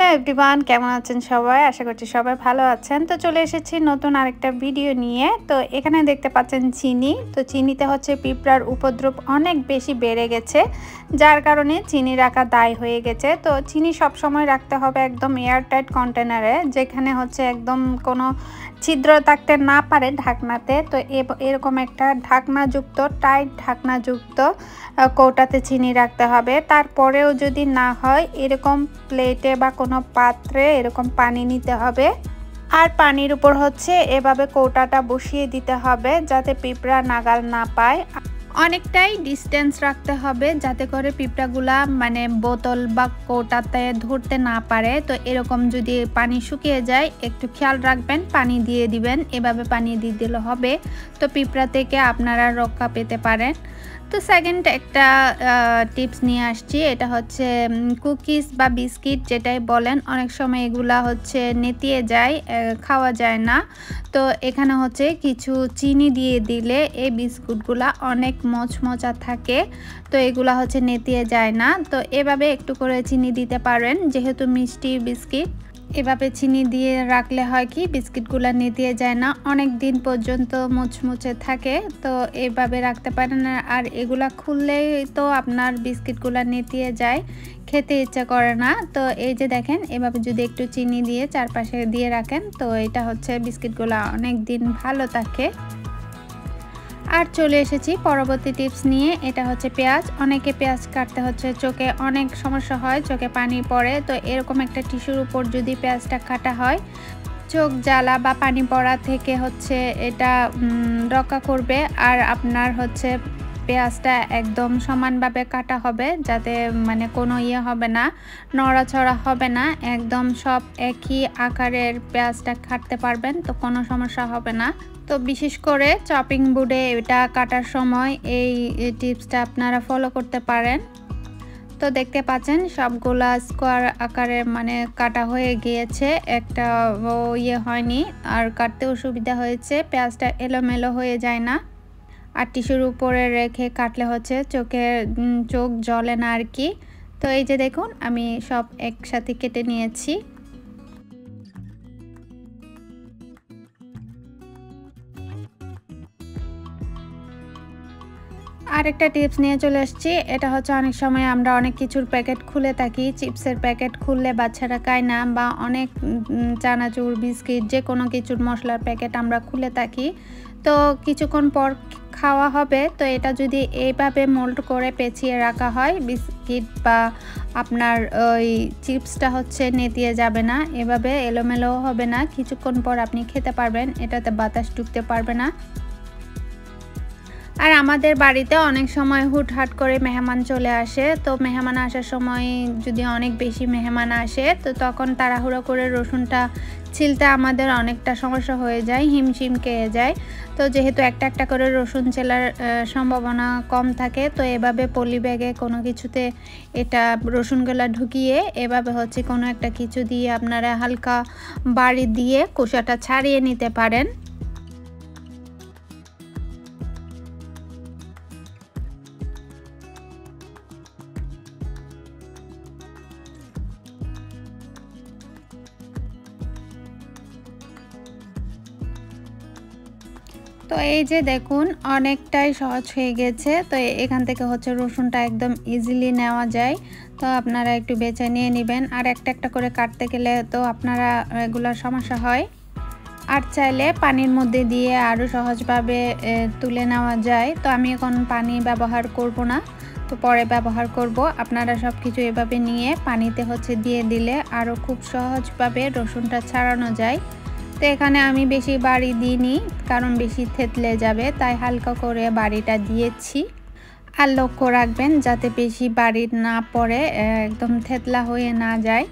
Hello everyone, কেমন আছেন সবাই? আশা করছি সবাই ভালো আছেন। তো চলে এসেছি নতুন আরেকটা ভিডিও নিয়ে। তো এখানে দেখতে পাচ্ছেন চিনি। তো চিনিতে হচ্ছে পিঁপড়ার উপদ্রব অনেক বেশি বেড়ে গেছে, যার কারণে চিনি রাখা দায় হয়ে গেছে। তো চিনি সবসময় রাখতে হবে একদম এয়ারটাইট কন্টেনারে, যেখানে হচ্ছে একদম কোনো ছিদ্র থাকতে না পারে ঢাকনাতে। তো এরকম একটা ঢাকনাযুক্ত টাইট ঢাকনাযুক্ত কৌটাতে চিনি রাখতে হবে। তারপরেও যদি না হয়, এরকম প্লেটে বা কোনো পাত্রে এরকম পানি নিতে হবে, আর পানির উপর হচ্ছে এভাবে কৌটাটা বসিয়ে দিতে হবে যাতে পিঁপড়া নাগাল না পায়। অনেকটাই ডিস্টেন্স রাখতে হবে যাতে করে পিঁপড়াগুলা বোতল বা কৌটাতে ধরতে না পারে। তো এরকম যদি পানি শুকিয়ে যায় একটু খেয়াল রাখবেন, পানি দিয়ে দিবেন। এভাবে পানি দিয়ে দিলে হবে। তো পিঁপড়া থেকে আপনারা রক্ষা পেতে পারেন। তো সেকেন্ড একটা টিপস নিয়ে আসছি, এটা হচ্ছে কুকিজ বা বিস্কিট যেটাই বলেন, অনেক সময় এগুলা হচ্ছে নেতিয়ে যায়, খাওয়া যায় না। তো এখানে হচ্ছে কিছু চিনি দিয়ে দিলে এই বিস্কুটগুলা অনেক মচমচা থাকে। তো এগুলা হচ্ছে নেতিয়ে যায় না। তো এভাবে একটু করে চিনি দিতে পারেন, যেহেতু মিষ্টি বিস্কিট। এভাবে চিনি দিয়ে রাখলে হয় কি, বিস্কিটগুলো নেতিয়ে যায় না, অনেক দিন পর্যন্ত মুচমুচে থাকে। তো এভাবে রাখতে পারেন। আর এগুলা খুললেই তো আপনার বিস্কিটগুলো নেতিয়ে যায়, খেতে ইচ্ছা করে না। তো এই যে দেখেন, এভাবে যদি একটু চিনি দিয়ে চারপাশে দিয়ে রাখেন, তো এটা হচ্ছে বিস্কিটগুলো অনেক দিন ভালো থাকে। আর চলে এসেছি পরবর্তী টিপস নিয়ে, এটা হচ্ছে পেঁয়াজ। অনেকে পেঁয়াজ কাটতে হচ্ছে চোখে অনেক সমস্যা হয়, চোখে পানি পড়ে। তো এরকম একটা টিস্যুর উপর যদি পেঁয়াজটা কাটা হয়, চোখ জ্বালা বা পানি পড়া থেকে হচ্ছে এটা রক্ষা করবে। আর আপনার হচ্ছে পেঁয়াজটা একদম সমানভাবে কাটা হবে, যাতে কোনো হবে না, নড়াচড়া হবে না, একদম সব একই আকারের পেঁয়াজটা কাটতে পারবেন। তো কোনো সমস্যা হবে না। তো বিশেষ করে চপিং বোর্ডে এটা কাটার সময় এই টিপসটা আপনারা ফলো করতে পারেন। তো দেখতে পাচ্ছেন সবগুলা স্কোয়ার আকারে কাটা হয়ে গিয়েছে, একটা হয়নি, আর কাটতেও সুবিধা হয়েছে, পেঁয়াজটা এলোমেলো হয়ে যায় না। আর টিস্যুর উপরে রেখে কাটলে হচ্ছে চোখ জ্বলে না আর কি। তো এই যে দেখুন, আমি সব একসাথে কেটে নিয়েছি। আরেকটা টিপস নিয়ে চলে আসছি, এটা হচ্ছে অনেক সময় আমরা অনেক কিছুর প্যাকেট খুলে থাকি, চিপসের প্যাকেট খুললে বাচ্চারা খায় না, বা অনেক চানাচুর বিস্কিট যে কোনো কিছুর মশলার প্যাকেট আমরা খুলে থাকি। তো কিছুক্ষণ পর খাওয়া হবে, তো এটা যদি এইভাবে মোল্ড করে পেঁচিয়ে রাখা হয়, বিস্কিট বা আপনার ওই চিপসটা হচ্ছে নেতিয়ে যাবে না, এভাবে এলোমেলো হবে না, কিছুক্ষণ পর আপনি খেতে পারবেন, এটাতে বাতাস ঢুকতে পারবে না। আর আমাদের বাড়িতে অনেক সময় হুটহাট করে মেহমান চলে আসে। তো মেহমান আসার সময় যদি অনেক বেশি মেহমান আসে, তো তখন তাড়াহুড়ো করে রসুনটা ছিলতে আমাদের অনেকটা সমস্যা হয়ে যায়, হিমশিম খেয়ে যায়। তো যেহেতু একটা একটা করে রসুন ছেলার সম্ভাবনা কম থাকে, তো এভাবে পলি ব্যাগে কোনো কিছুতে এটা রসুনগুলা ঢুকিয়ে এভাবে হচ্ছে কোনো একটা কিছু দিয়ে আপনারা হালকা বাড়ি দিয়ে খোসাটা ছাড়িয়ে নিতে পারেন। তো এই যে দেখুন, অনেকটাই সহজ হয়ে গেছে। তো এখান থেকে হচ্ছে রসুনটা একদম ইজিলি নেওয়া যায়। তো আপনারা একটু বেছে নিয়ে নেবেন। আর একটা একটা করে কাটতে গেলে তো আপনারা এগুলোর সমস্যা হয়। আর চাইলে পানির মধ্যে দিয়ে আরও সহজভাবে তুলে নেওয়া যায়। তো আমি এখন পানি ব্যবহার করব না, তো পরে ব্যবহার করব। আপনারা সব কিছু এভাবে নিয়ে পানিতে হচ্ছে দিয়ে দিলে আরও খুব সহজভাবে রসুনটা ছাড়ানো যায়। তো এখানে আমি বেশি বাড়ি দিইনি, কারণ বেশি থেতলে যাবে, তাই হালকা করে বাড়িটা দিয়েছি। আর লক্ষ্য রাখবেন যাতে বেশি বাড়ি না পড়ে, একদম থেতলা হয়ে না যায়।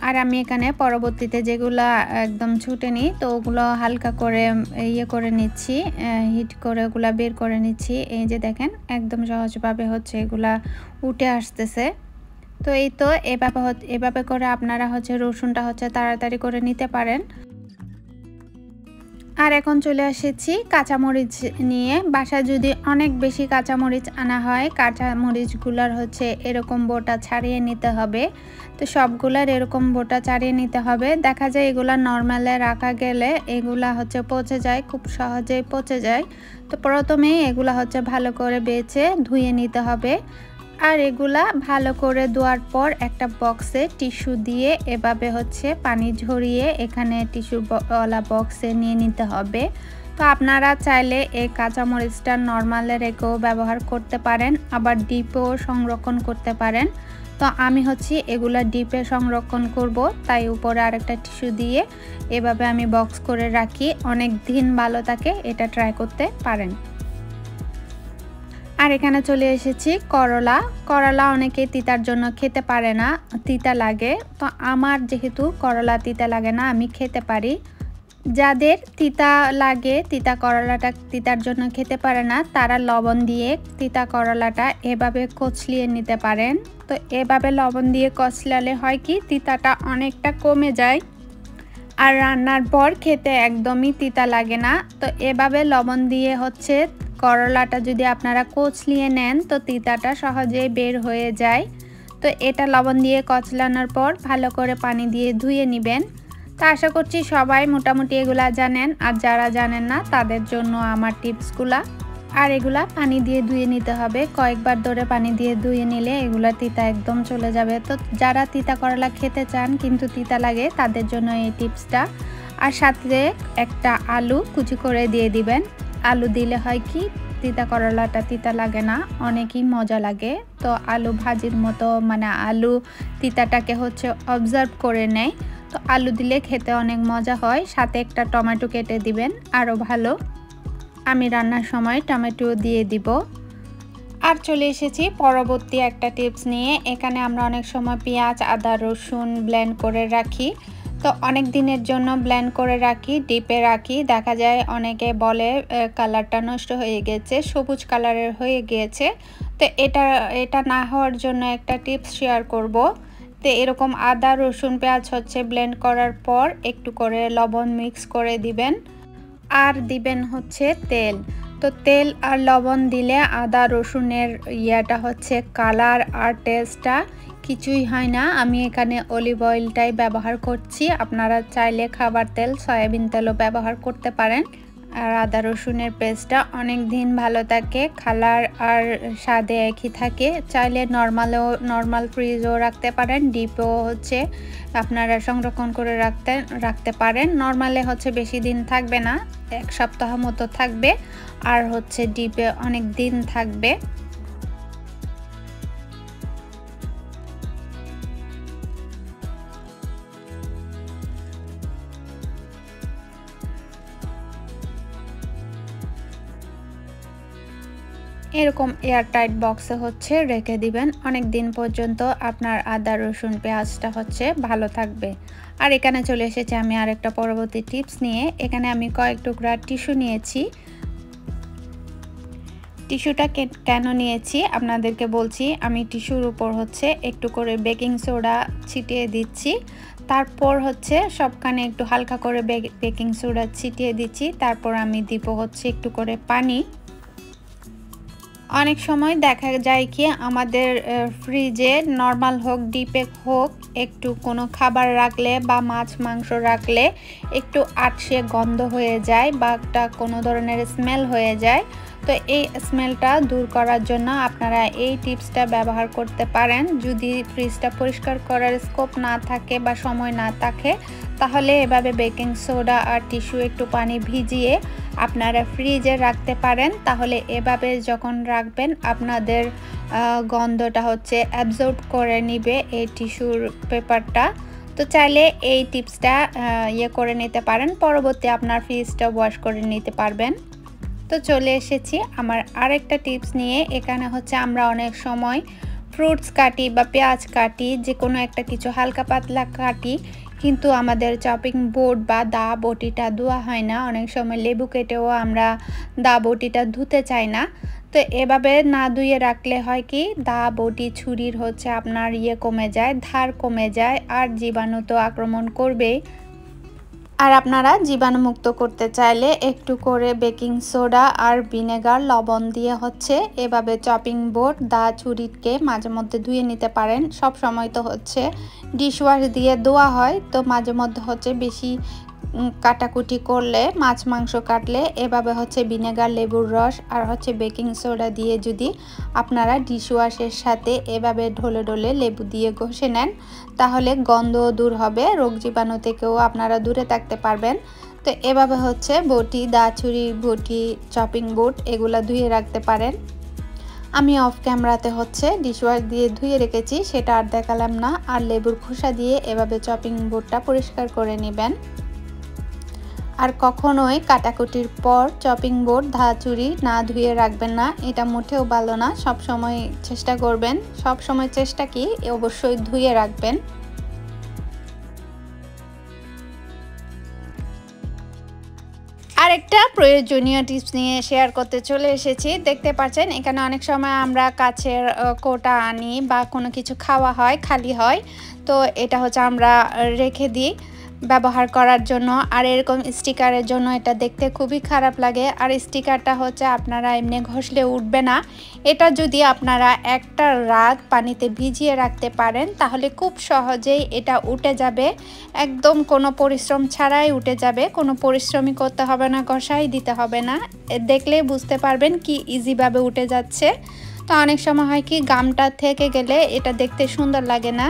আর আমি এখানে পরবর্তীতে যেগুলো একদম ছুটে নিই, তো ওগুলো হালকা করে করে নিচ্ছি, হিট করে ওগুলো বের করে নিচ্ছি। এই যে দেখেন, একদম সহজভাবে হচ্ছে এগুলা উঠে আসতেছে। তো এই তো এভাবে করে আপনারা হচ্ছে রসুনটা হচ্ছে তাড়াতাড়ি করে নিতে পারেন। আর এখন চলে এসেছি কাঁচামরিচ নিয়ে। বাসায় যদি অনেক বেশি কাঁচামরিচ আনা হয়, কাঁচামরিচগুলোর হচ্ছে এরকম বোটা ছাড়িয়ে নিতে হবে। তো সবগুলার এরকম বোটা ছাড়িয়ে নিতে হবে। দেখা যায় এগুলা নর্মালে রাখা গেলে এগুলা হচ্ছে পচে যায়, খুব সহজেই পচে যায়। তো প্রথমেই এগুলা হচ্ছে ভালো করে বেছে ধুয়ে নিতে হবে। আর এগুলা ভালো করে ধোয়ার পর একটা বক্সে টিস্যু দিয়ে এভাবে হচ্ছে পানি ঝরিয়ে এখানে টিস্যুওয়ালা বক্সে নিয়ে নিতে হবে। তো আপনারা চাইলে এই কাঁচামরিচটা নর্মালে রেখেও ব্যবহার করতে পারেন, আবার ডিপেও সংরক্ষণ করতে পারেন। তো আমি হচ্ছে এগুলা ডিপে সংরক্ষণ করব, তাই উপরে আরেকটা টিস্যু দিয়ে এভাবে আমি বক্স করে রাখি, অনেক দিন ভালো থাকে। এটা ট্রাই করতে পারেন। আর এখানে চলে এসেছি করলা অনেকে তিতার জন্য খেতে পারে না, তিতা লাগে। তো আমার যেহেতু করলা তিতা লাগে না, আমি খেতে পারি। যাদের তিতা লাগে, তিতা করলাটা তিতার জন্য খেতে পারে না, তারা লবণ দিয়ে তিতা করলাটা এভাবে কচলিয়ে নিতে পারেন। তো এভাবে লবণ দিয়ে কচলালে হয় কি, তিতাটা অনেকটা কমে যায় আর রান্নার পর খেতে একদমই তিতা লাগে না। তো এভাবে লবণ দিয়ে হচ্ছে করলাটা যদি আপনারা কচলিয়ে নেন, তো তিতাটা সহজেই বের হয়ে যায়। তো এটা লবণ দিয়ে কচলানোর পর ভালো করে পানি দিয়ে ধুয়ে নেবেন। তো আশা করছি সবাই মোটামুটি এগুলা জানেন, আর যারা জানেন না তাদের জন্য আমার টিপসগুলা। আর এগুলা পানি দিয়ে ধুয়ে নিতে হবে, কয়েকবার ধরে পানি দিয়ে ধুয়ে নিলে এগুলা তিতা একদম চলে যাবে। তো যারা তিতা করলা খেতে চান কিন্তু তিতা লাগে, তাদের জন্য এই টিপসটা। আর সাথে একটা আলু কুচি করে দিয়ে দিবেন। আলু দিলে হয় কি, তিতা করলাটা তিতা লাগে না, অনেকই মজা লাগে। তো আলু ভাজির মতো, মানে আলু তিতাটাকে হচ্ছে অবজার্ভ করে নেয়। তো আলু দিলে খেতে অনেক মজা হয়। সাথে একটা টমেটো কেটে দিবেন, আরও ভালো। আমি রান্নার সময় টমেটো দিয়ে দিব। আর চলে এসেছি পরবর্তী একটা টিপস নিয়ে। এখানে আমরা অনেক সময় পেঁয়াজ, আদা, রসুন ব্লেন্ড করে রাখি। তো অনেক দিনের জন্য ব্লেন্ড করে রাখি, ডিপে রাখি। দেখা যায় অনেকে বলে কালারটা নষ্ট হয়ে গেছে, সবুজ কালারের হয়ে গিয়েছে। তো এটা না হওয়ার জন্য একটা টিপস শেয়ার করব। তো এরকম আদা, রসুন, পেঁয়াজ হচ্ছে ব্লেন্ড করার পর একটু করে লবণ মিক্স করে দিবেন। আর দিবেন হচ্ছে তেল। তো তেল আর লবণ দিলে আদা রসুনের ইয়াটা হচ্ছে কালার আর টেস্টটা কিছুই হয় না। আমি এখানে অলিভ অয়েলটাই ব্যবহার করছি, আপনারা চাইলে খাবার তেল, সয়াবিন তেলও ব্যবহার করতে পারেন। আর আদা রসুনের পেস্টটা অনেক দিন ভালো থাকে, কালার আর স্বাদে একই থাকে। চাইলে নর্মাল ফ্রিজও রাখতে পারেন, ডিপও হচ্ছে আপনারা সংরক্ষণ করে রাখতে পারেন। নর্মালে হচ্ছে বেশি দিন থাকবে না, এক সপ্তাহ মতো থাকবে, আর হচ্ছে ডিপে অনেক দিন থাকবে। এরকম এয়ারটাইট বক্সে হচ্ছে রেখে দিবেন, অনেক দিন পর্যন্ত আপনার আদা রসুন পেঁয়াজটা হচ্ছে ভালো থাকবে। আর এখানে চলে এসেছি আমি আরেকটা পরবর্তী টিপস নিয়ে। এখানে আমি কয়েক টুকরা টিস্যু নিয়েছি। টিস্যুটা কেন নিয়েছি আপনাদেরকে বলছি। আমি টিস্যুর উপর হচ্ছে একটু করে বেকিং সোডা ছিটিয়ে দিচ্ছি, তারপর হচ্ছে সবখানে একটু হালকা করে বেকিং সোডা ছিটিয়ে দিচ্ছি। তারপর আমি দিব হচ্ছে একটু করে পানি। অনেক সময় দেখা যায় কি, আমাদের ফ্রিজে নর্মাল হোক, ডিপে হোক, একটু কোনো খাবার রাখলে বা মাছ মাংস রাখলে একটু আটশে গন্ধ হয়ে যায় বা একটা কোনো ধরনের স্মেল হয়ে যায়। তো এই স্মেলটা দূর করার জন্য আপনারা এই টিপসটা ব্যবহার করতে পারেন। যদি ফ্রিজটা পরিষ্কার করার স্কোপ না থাকে বা সময় না থাকে, তাহলে এভাবে বেকিং সোডা আর টিস্যু একটু পানি ভিজিয়ে আপনারা ফ্রিজে রাখতে পারেন। তাহলে এভাবে যখন রাখবেন আপনাদের গন্ধটা হচ্ছে অ্যাবজর্ব করে নিবে এই টিস্যুর পেপারটা। তো চাইলে এই টিপসটা করে নিতে পারেন, পরবর্তী আপনার ফ্রিজটা ওয়াশ করে নিতে পারবেন। তো চলে এসেছি আমার আরেকটা টিপস নিয়ে। এখানে হচ্ছে আমরা অনেক সময় ফ্রুটস কাটি বা পেঁয়াজ কাটি, যে কোনো একটা কিছু হালকা পাতলা কাটি, কিন্তু আমাদের চপিং বোর্ড বা দা বটিটা ধোয়া হয় না। অনেক সময় লেবু কেটেও আমরা দা বটিটা ধুতে চাই না। তো এভাবে না ধুয়ে রাখলে হয় কি, দা বটি ছুরির হচ্ছে আপনার কমে যায়, ধার কমে যায়, আর জীবাণু তো আক্রমণ করবেই। আর আপনারা জীবাণুমুক্ত করতে চাইলে একটু করে বেকিং সোডা আর ভিনেগার লবণ দিয়ে হচ্ছে এভাবে চপিং বোর্ড দা ছুরিকে মাঝে মধ্যে ধুয়ে নিতে পারেন। সব সময় তো হচ্ছে ডিশওয়াশ দিয়ে ধোয়া হয়, তো মাঝে মধ্যে হচ্ছে বেশি কাটাকুটি করলে মাছ মাংস কাটলে এভাবে হচ্ছে ভিনেগার লেবুর রস আর হচ্ছে বেকিং সোডা দিয়ে যদি আপনারা ডিশওয়াশের সাথে এভাবে ঢলে ঢলে লেবু দিয়ে ঘষে নেন তাহলে গন্ধও দূর হবে, রোগ জীবাণু থেকেও আপনারা দূরে থাকতে পারবেন। তো এভাবে হচ্ছে বটি দা ছুরি বটি চপিং বোর্ড এগুলা ধুয়ে রাখতে পারেন। আমি অফ ক্যামেরাতে হচ্ছে ডিশওয়াশ দিয়ে ধুয়ে রেখেছি, সেটা আর দেখালাম না। আর লেবুর খোসা দিয়ে এভাবে চপিং বোর্ডটা পরিষ্কার করে নেবেন। আর কখনোই কাটাকুটির পর চপিং বোর্ড ধাছুরি না ধুয়ে রাখবেন না, এটা মোটেও ভালো না। সব সময় চেষ্টা করবেন, সব সময় চেষ্টা কি অবশ্যই ধুয়ে রাখবেন। আরেকটা প্রয়োজনীয় টিপস নিয়ে শেয়ার করতে চলে এসেছি। দেখতে পাচ্ছেন এখানে অনেক সময় আমরা কাচের কোটা আনি বা কোনো কিছু খাওয়া হয় খালি হয়, তো এটা হচ্ছে আমরা রেখে দিই ব্যবহার করার জন্য। আর এরকম স্টিকারের জন্য এটা দেখতে খুবই খারাপ লাগে। আর স্টিকারটা হচ্ছে আপনারা এমনি ঘষলে উঠবে না। এটা যদি আপনারা একটা রাত পানিতে ভিজিয়ে রাখতে পারেন তাহলে খুব সহজেই এটা উঠে যাবে, একদম কোনো পরিশ্রম ছাড়াই উঠে যাবে। কোনো পরিশ্রমই করতে হবে না, ঘষাই দিতে হবে না। দেখলেই বুঝতে পারবেন কি ইজিভাবে উঠে যাচ্ছে। তো অনেক সময় হয় কি গামটা থেকে গেলে এটা দেখতে সুন্দর লাগে না,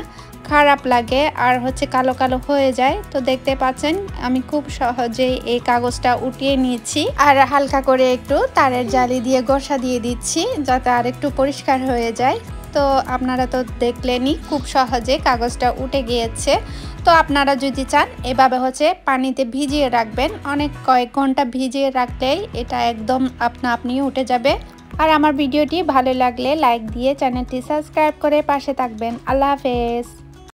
খারাপ লাগে আর হচ্ছে কালো কালো হয়ে যায়। তো দেখতে পাচ্ছেন আমি খুব সহজেই এই কাগজটা উঠিয়ে নিয়েছি আর হালকা করে একটু তারের জালি দিয়ে ঘষা দিয়ে দিচ্ছি যাতে আর একটু পরিষ্কার হয়ে যায়। তো আপনারা তো দেখলেনই খুব সহজে কাগজটা উঠে গিয়েছে। তো আপনারা যদি চান এভাবে হচ্ছে পানিতে ভিজিয়ে রাখবেন, অনেক কয়েক ঘন্টা ভিজিয়ে রাখলেই এটা একদম আপনি উঠে যাবে। আর আমার ভিডিওটি ভালো লাগলে লাইক দিয়ে চ্যানেলটি সাবস্ক্রাইব করে পাশে থাকবেন। আল্লাহ হাফেজ।